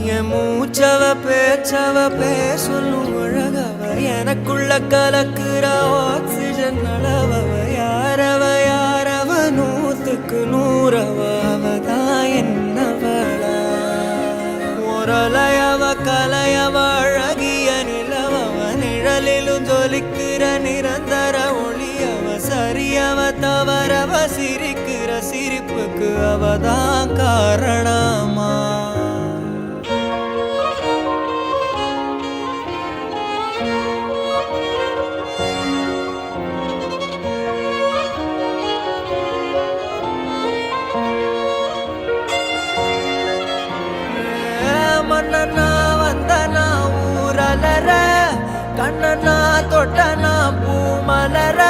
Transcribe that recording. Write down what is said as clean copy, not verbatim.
என் மூச்சவ பேச்சவ பேசலும் அழகவ எனக்குள்ள கலக்குற ஆக்சிஜன் அளவவ யாரவ நூத்துக்கு நூறவ அவதான் என்னவளா ஒரலையவ கலையவ அழகிய நிலவவ நிழலிலும் ஜொலிக்கிற நிரந்தர ஒளியவ சரியவ தவறவ சிரிக்கிற சிரிப்புக்கு அவதான் காரணமா மன்னனா வந்தனா ஊரலர கண்ணனா தொட்டனா பூமலர